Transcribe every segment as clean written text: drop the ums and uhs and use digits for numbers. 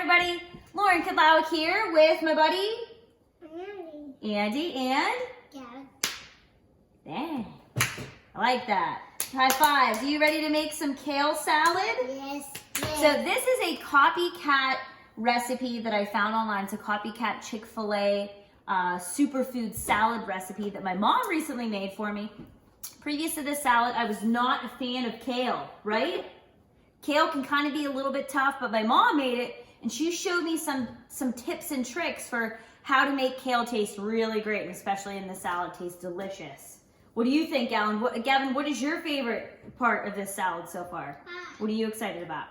everybody, Lauren Kadlowik here with my buddy Andy and dang, I like that. High fives. Are you ready to make some kale salad? Yes. So this is a copycat recipe that I found online. It's a copycat Chick-fil-A superfood salad recipe that my mom recently made for me. Previous to this salad, I was not a fan of kale, right? Kale can kind of be a little bit tough, but my mom made it, and she showed me some tips and tricks for how to make kale taste really great, and especially in the salad, taste delicious. What do you think, Gavin? What is your favorite part of this salad so far? What are you excited about?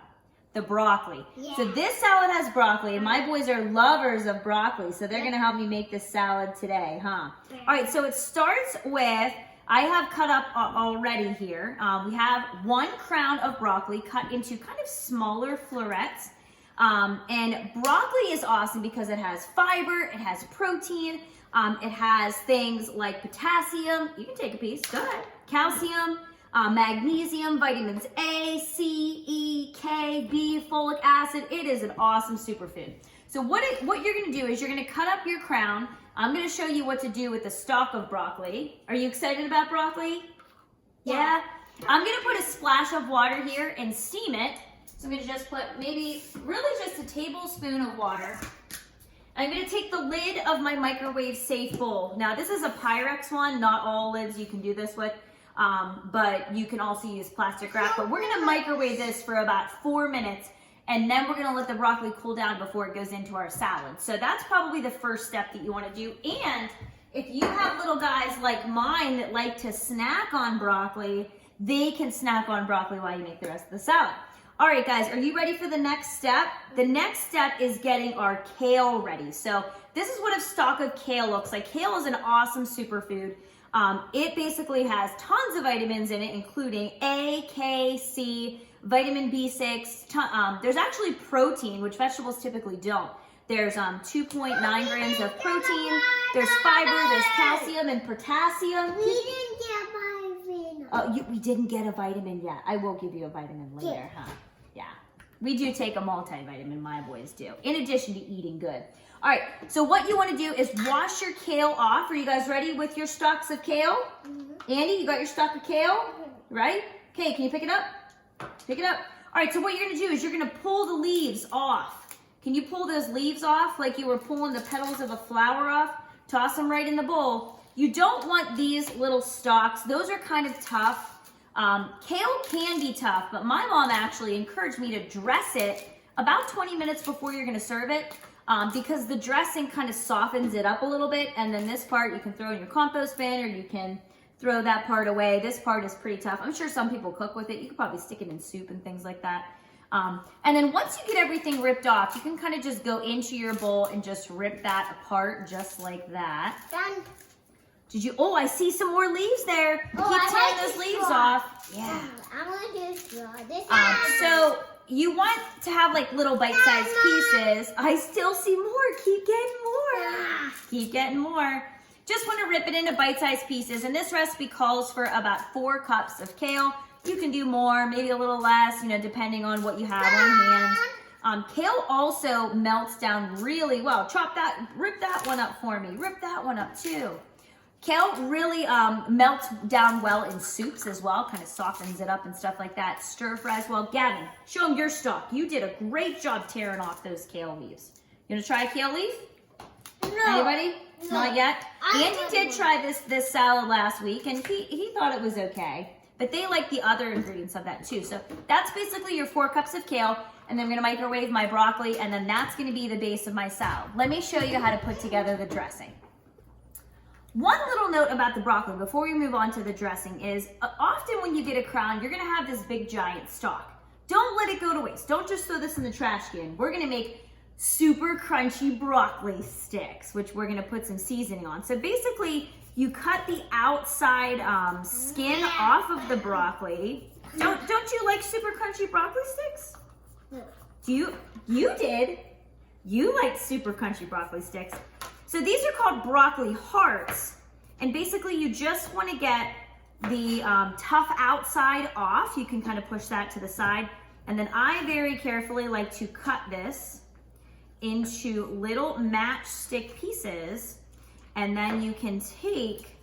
The broccoli. Yeah. So this salad has broccoli, and my boys are lovers of broccoli, so they're gonna help me make this salad today, huh? Yeah. All right, so it starts with, I have cut up already here. We have 1 crown of broccoli cut into kind of smaller florets. And broccoli is awesome because it has fiber, it has protein, it has things like potassium, you can take a piece, go ahead, calcium, magnesium, vitamins A, C, E, K, B, folic acid. It is an awesome superfood. So what you're gonna do is you're gonna cut up your crown. I'm gonna show you what to do with the stalk of broccoli. Are you excited about broccoli? Yeah? I'm gonna put a splash of water here and steam it. So I'm gonna just put maybe, really just a tablespoon of water. I'm gonna take the lid of my microwave safe bowl. Now this is a Pyrex one, not all lids you can do this with, but you can also use plastic wrap. But we're gonna microwave this for about 4 minutes, and then we're gonna let the broccoli cool down before it goes into our salad. So that's probably the first step that you wanna do. And if you have little guys like mine that like to snack on broccoli, they can snack on broccoli while you make the rest of the salad. All right, guys, are you ready for the next step? The next step is getting our kale ready. So this is what a stalk of kale looks like. Kale is an awesome superfood. It basically has tons of vitamins in it, including A, K, C, vitamin B6. There's actually protein, which vegetables typically don't. There's 2.9 grams of protein. There's fiber, there's calcium and potassium. We didn't get vitamin. Oh, we didn't get a vitamin yet. I will give you a vitamin later, huh? Yeah. We do take a multivitamin, my boys do, in addition to eating good. All right, so what you want to do is wash your kale off. Are you guys ready with your stalks of kale? Mm-hmm. Andy, you got your stalk of kale? Mm-hmm. Right? Okay, can you pick it up? Pick it up. All right, so what you're going to do is you're going to pull the leaves off. Can you pull those leaves off like you were pulling the petals of a flower off? Toss them right in the bowl. You don't want these little stalks. Those are kind of tough. Kale can be tough, but my mom actually encouraged me to dress it about 20 minutes before you're going to serve it. Because the dressing kind of softens it up a little bit, and then this part you can throw in your compost bin, or you can throw that part away. This part is pretty tough. I'm sure some people cook with it. You could probably stick it in soup and things like that. And then once you get everything ripped off, you can kind of just go into your bowl and just rip that apart just like that. Done. Did you? Oh, I see some more leaves there. Oh, keep tearing those leaves off. Yeah. I'm gonna do straw. So you want to have like little bite-sized pieces. I still see more. Keep getting more. Keep getting more. Just want to rip it into bite-sized pieces. And this recipe calls for about 4 cups of kale. You can do more, maybe a little less, you know, depending on what you have on hand. Kale also melts down really well. Rip that one up for me. Rip that one up too. Kale really melts down well in soups as well, kind of softens it up and stuff like that. Stir fries well. Gavin, show them your stalk. You did a great job tearing off those kale leaves. You gonna try a kale leaf? No. Anybody? No. Not yet? Andy did try this salad last week, and he thought it was okay. But they like the other ingredients of that too. So that's basically your 4 cups of kale, and then I'm gonna microwave my broccoli, and then that's gonna be the base of my salad. Let me show you how to put together the dressing. One little note about the broccoli before we move on to the dressing is often when you get a crown, you're gonna have this big giant stalk. Don't let it go to waste. Don't just throw this in the trash can. We're gonna make super crunchy broccoli sticks, which we're gonna put some seasoning on. So basically, you cut the outside skin off of the broccoli. Don't you like super crunchy broccoli sticks? You did. You like super crunchy broccoli sticks. So these are called broccoli hearts, and basically you just want to get the tough outside off. You can kind of push that to the side, and then I very carefully like to cut this into little matchstick pieces, and then you can take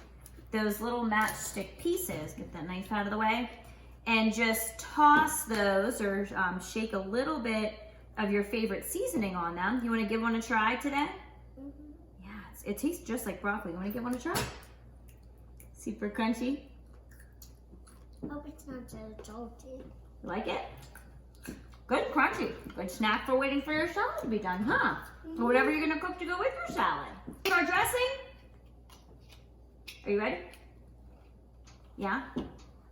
those little matchstick pieces, get that knife out of the way, and just toss those or shake a little bit of your favorite seasoning on them. You want to give one a try today? Mm-hmm. Yeah, it tastes just like broccoli. You want to give one a try? Super crunchy. Hope it's not so salty. You like it? Good crunchy. Good snack for waiting for your salad to be done, huh? Or whatever you're gonna cook to go with your salad. Our dressing? Are you ready? Yeah?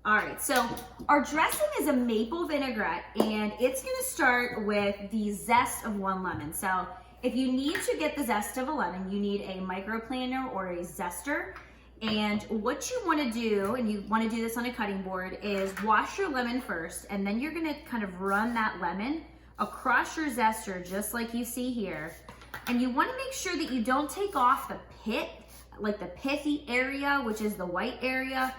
All right, so our dressing is a maple vinaigrette, and it's gonna start with the zest of 1 lemon. So if you need to get the zest of a lemon, you need a microplaner or a zester. And what you wanna do, and you wanna do this on a cutting board, is wash your lemon first, and then you're gonna kind of run that lemon across your zester, just like you see here. And you wanna make sure that you don't take off the pit, like the pithy area, which is the white area.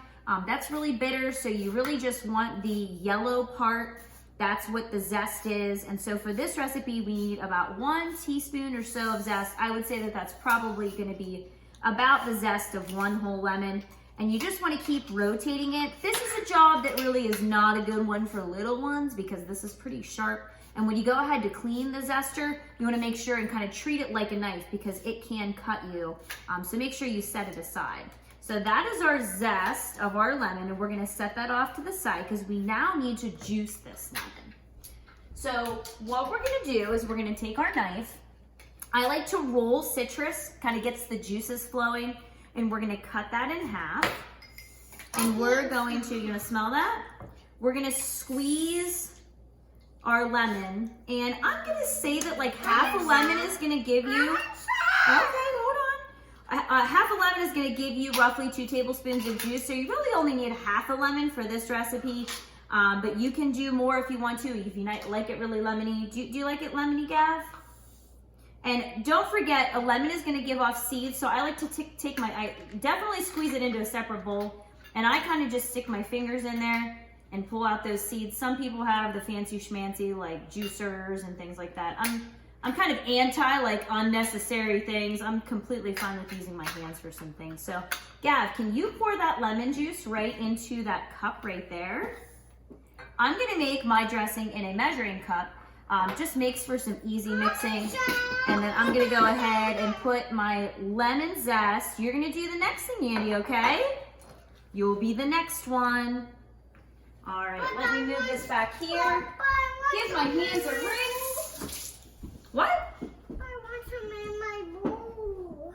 That's really bitter, so you really just want the yellow part. That's what the zest is. And so for this recipe, we need about 1 teaspoon or so of zest. I would say that that's probably gonna be about the zest of 1 whole lemon. And you just wanna keep rotating it. This is a job that really is not a good one for little ones because this is pretty sharp. And when you go ahead to clean the zester, you wanna make sure and kind of treat it like a knife because it can cut you. So make sure you set it aside. So that is our zest of our lemon, and we're gonna set that off to the side because we now need to juice this lemon. So what we're gonna do is we're gonna take our knife. I like to roll citrus, kind of gets the juices flowing, and we're gonna cut that in half. And we're going to, you gonna smell that? We're gonna squeeze our lemon, and I'm gonna say that like half a lemon is gonna give you, okay, hold on. Half a lemon is gonna give you roughly 2 tablespoons of juice, so you really only need half a lemon for this recipe, but you can do more if you want to, if you like it really lemony. Do you like it lemony, Gav? And don't forget, a lemon is gonna give off seeds, so I like to I definitely squeeze it into a separate bowl, and I kind of just stick my fingers in there and pull out those seeds. Some people have the fancy schmancy like juicers and things like that. I'm kind of anti like unnecessary things. I'm completely fine with using my hands for some things. So Gav, can you pour that lemon juice right into that cup right there? I'm gonna make my dressing in a measuring cup. Just makes for some easy mixing. And then I'm gonna go ahead and put my lemon zest. You're gonna do the next thing, Andy, okay? You'll be the next one. All right, let me move this back here. Give my hands a ring. What? I want some in my bowl.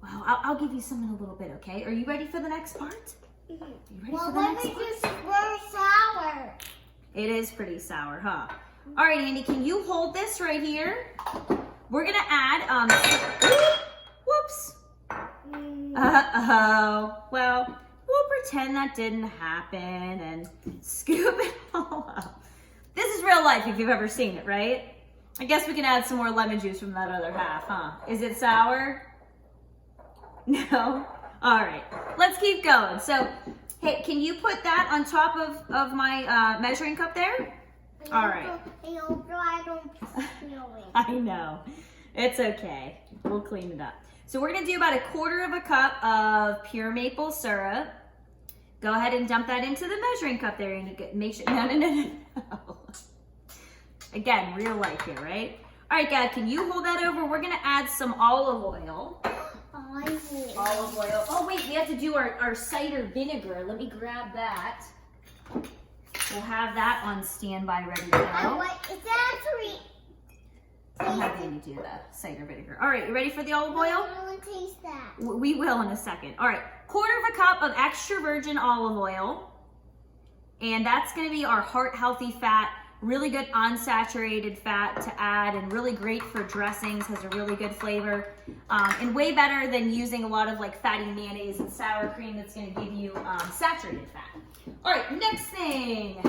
Well, I'll give you some in a little bit, okay? Are you ready for the next part? Mm-hmm. You ready Well, for the let next me part? just very sour. It is pretty sour, huh? All right, Andy, can you hold this right here? We're gonna add, whoops. Uh-oh. Well, we'll pretend that didn't happen and scoop it all up. This is real life if you've ever seen it, right? I guess we can add some more lemon juice from that other half, huh? Is it sour? No? All right, let's keep going. So, hey, can you put that on top of my measuring cup there? All right. I don't feel it. I know. It's okay. We'll clean it up. So we're gonna do about 1/4 cup of pure maple syrup. Go ahead and dump that into the measuring cup there and make sure, no. Again, real life here, right? All right, Gad, can you hold that over? We're gonna add some olive oil. Olive oil. Oh wait, we have to do our cider vinegar. Let me grab that. We'll have that on standby, ready to go. It's actually. I'll have Andy do the cider vinegar. All right, you ready for the olive oil? I want to taste that. We will in a second. All right, 1/4 cup of extra virgin olive oil. And that's gonna be our heart healthy fat, really good unsaturated fat to add and really great for dressings, has a really good flavor. And way better than using a lot of like fatty mayonnaise and sour cream that's gonna give you saturated fat. All right, next thing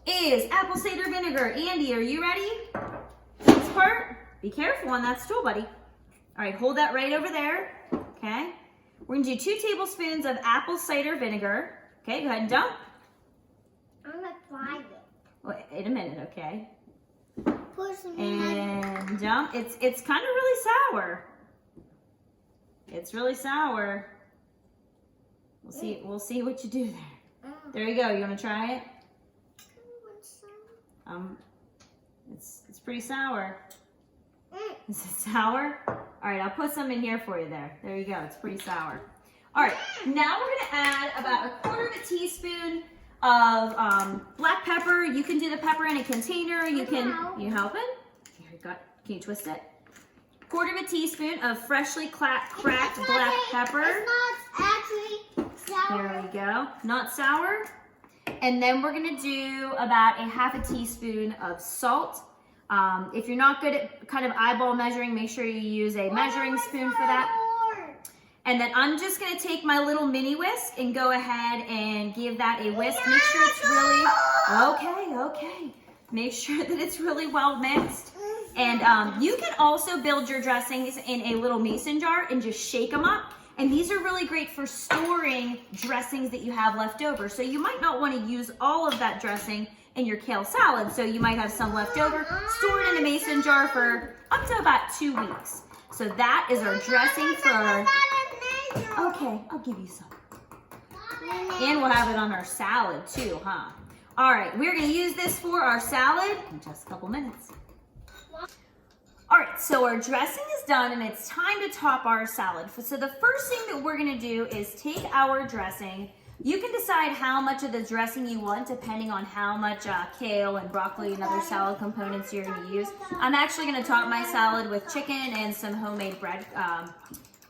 is apple cider vinegar. Andy, are you ready? This part, be careful on that stool, buddy. All right, hold that right over there, okay? We're gonna do 2 tablespoons of apple cider vinegar. Okay, go ahead and dump. I'm gonna try it. Well, in a minute, okay? Pour some And Don't. It's kind of really sour. It's really sour. We'll see what you do there. There you go. You want to try it? It's pretty sour. Is it sour? All right, I'll put some in here for you there. There you go. It's pretty sour. All right, now we're gonna add about 1/4 teaspoon of black pepper. You can do the pepper in a container. You helping? Here you go. Can you twist it? 1/4 teaspoon of freshly cracked black pepper. It's not actually sour. There we go. Not sour. And then we're gonna do about 1/2 teaspoon of salt. If you're not good at kind of eyeball measuring, make sure you use a measuring spoon for that. And then I'm just gonna take my little mini whisk and go ahead and give that a whisk. Make sure it's really, okay. Make sure that it's really well mixed. And you can also build your dressings in a little mason jar and just shake them up. And these are really great for storing dressings that you have left over. So you might not want to use all of that dressing in your kale salad. So you might have some left over, store it in a mason jar for up to about 2 weeks. So that is our dressing for our... Okay, I'll give you some. And we'll have it on our salad too, huh? All right, we're gonna use this for our salad in just a couple minutes. All right, so our dressing is done and it's time to top our salad. So the first thing that we're gonna do is take our dressing. You can decide how much of the dressing you want depending on how much kale and broccoli and other salad components you're gonna use. I'm actually gonna top my salad with chicken and some homemade bread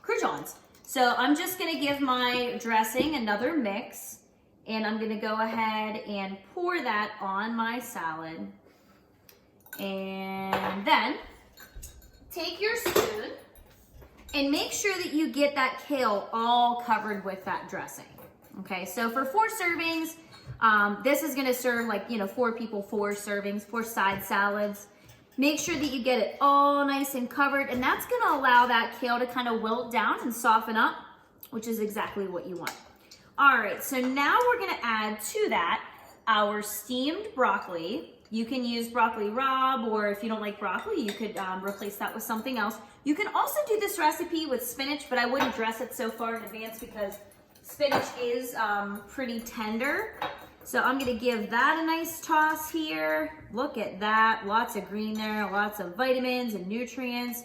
croutons. So I'm just gonna give my dressing another mix and I'm gonna go ahead and pour that on my salad. And then take your spoon and make sure that you get that kale all covered with that dressing. Okay, so for 4 servings, this is gonna serve 4 people, 4 servings, 4 side salads. Make sure that you get it all nice and covered, and that's gonna allow that kale to kind of wilt down and soften up, which is exactly what you want. All right, so now we're gonna add to that our steamed broccoli. You can use broccoli rabe, or if you don't like broccoli, you could replace that with something else. You can also do this recipe with spinach, but I wouldn't dress it so far in advance because spinach is pretty tender. So I'm gonna give that a nice toss here. Look at that, lots of green there, lots of vitamins and nutrients.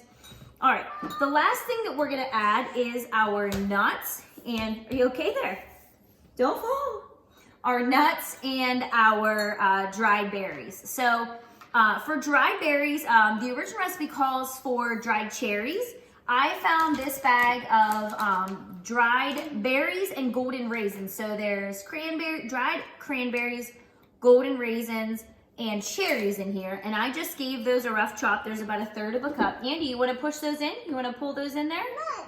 All right, the last thing that we're gonna add is our nuts. And are you okay there? Don't fall. Our nuts and our dried berries. So for dried berries, the original recipe calls for dried cherries. I found this bag of dried berries and golden raisins. So there's dried cranberries, golden raisins, and cherries in here. And I just gave those a rough chop. There's about 1/3 cup. Andy, you want to push those in? You want to pull those in there? No.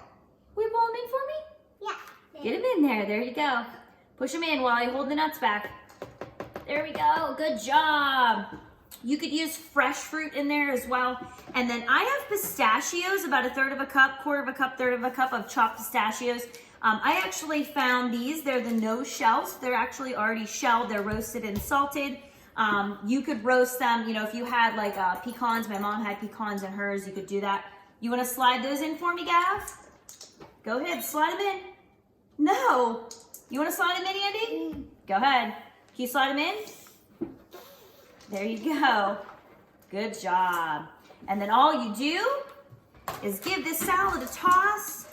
Will you pull them in for me? Yeah. Get them in there. There you go. Push them in while I hold the nuts back. There we go. Good job. You could use fresh fruit in there as well. And then I have pistachios, about 1/3 cup, 1/4 cup, 1/3 cup of chopped pistachios. I actually found these. They're the no shells. They're actually already shelled. They're roasted and salted. You could roast them, if you had pecans. My mom had pecans in hers. You could do that. You want to slide those in for me, Gav? Go ahead, slide them in. No. You want to slide them in, Andy? Go ahead. Can you slide them in? There you go. Good job. And then all you do is give this salad a toss,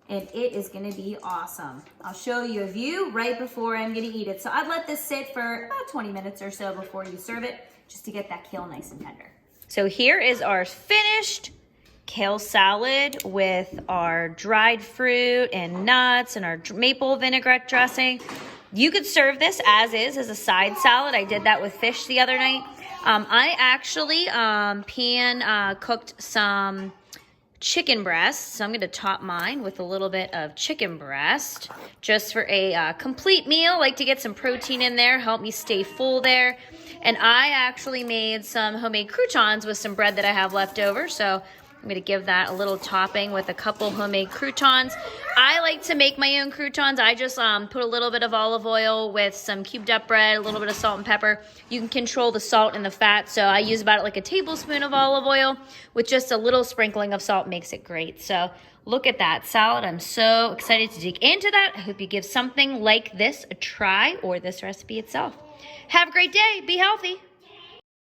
and it is gonna be awesome. I'll show you a view right before I'm gonna eat it. So I'd let this sit for about 20 minutes or so before you serve it, just to get that kale nice and tender. So here is our finished kale salad with our dried fruit and nuts and our maple vinaigrette dressing. You could serve this as is, as a side salad. I did that with fish the other night. I actually cooked some chicken breast. So I'm gonna top mine with a little bit of chicken breast just for a complete meal. Like to get some protein in there, help me stay full there. And I actually made some homemade croutons with some bread that I have left over. So I'm gonna give that a little topping with a couple homemade croutons. I like to make my own croutons. I just put a little bit of olive oil with some cubed up bread, a little bit of salt and pepper. You can control the salt and the fat, so I use about like a tablespoon of olive oil with just a little sprinkling of salt, makes it great. So look at that salad. I'm so excited to dig into that. I hope you give something like this a try, or this recipe itself. Have a great day. Be healthy.